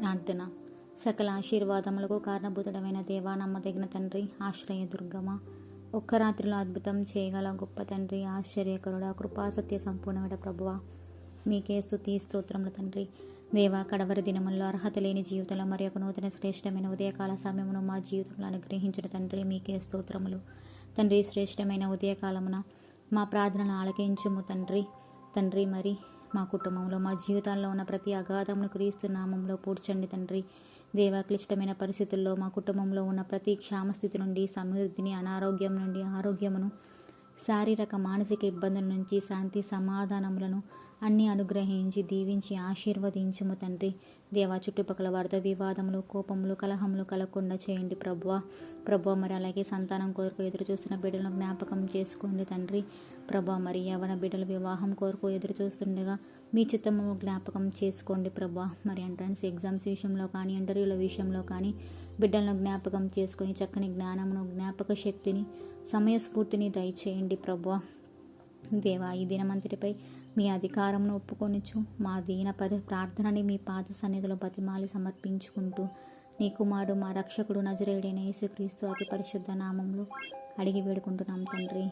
ప్రార్థన. సకల ఆశీర్వాదములకు కారణభూతుడమైన దేవా, నమ్మదగిన తండ్రి, ఆశ్రయ దుర్గమా, ఒక్క రాత్రిలో అద్భుతం చేయగల గొప్ప తండ్రి, ఆశ్చర్యకరుడా, కృపా సత్య సంపూర్ణమైన ప్రభువా, మీకే స్తుతి స్తోత్రములు తండ్రి. దేవా, కడవరి దినముల్లో అర్హత లేని జీవితంలో మరి ఒక నూతన శ్రేష్టమైన ఉదయకాల సమయమును మా జీవితంలో అనుగ్రహించిన తండ్రి, మీకే స్తోత్రములు తండ్రి. శ్రేష్టమైన ఉదయకాలమున మా ప్రార్థనలు ఆలకించుము తండ్రి. మరి మా కుటుంబంలో, మా జీవితాల్లో ఉన్న ప్రతి అగాధమును క్రీస్తు నామంలో పూడ్చండి తండ్రి. దేవా, క్లిష్టమైన పరిస్థితుల్లో మా కుటుంబంలో ఉన్న ప్రతి క్షామస్థితి నుండి సమృద్ధిని, అనారోగ్యం నుండి ఆరోగ్యమును, శారీరక మానసిక ఇబ్బందుల నుంచి శాంతి సమాధానములను అన్నీ అనుగ్రహించి దీవించి ఆశీర్వదించుము తండ్రి. దేవా, చుట్టుపక్కల వరద, వివాదములు, కోపములు, కలహములు కలగకుండా చేయండి ప్రభువా. మరి అలాగే సంతానం కొరకు ఎదురు చూస్తున్న బిడ్డలను జ్ఞాపకం చేసుకోండి తండ్రి. ప్రభువా, మరి యవన బిడ్డల వివాహం కొరకు ఎదురు చూస్తుండగా మీ చిత్తము జ్ఞాపకం చేసుకోండి ప్రభువా. మరి ఎంట్రన్స్ ఎగ్జామ్స్ విషయంలో కానీ, ఇంటర్వ్యూల విషయంలో కానీ బిడ్డలను జ్ఞాపకం చేసుకొని చక్కని జ్ఞానమును, జ్ఞాపక శక్తిని, సమయస్ఫూర్తిని దయచేయండి ప్రభువా. దేవా, ఈ దినమంతటిపై మీ అధికారమును ఒప్పుకొనుచు మా దీన ప్రార్థనని మీ పాద సన్నిధిలో బతిమాలి సమర్పించుకుంటూ నీ కుమారుడు, మా రక్షకుడు, నజరేయుడైన యేసుక్రీస్తు అతి పరిశుద్ధ నామంలో అడిగి వేడుకుంటున్నాం తండ్రి.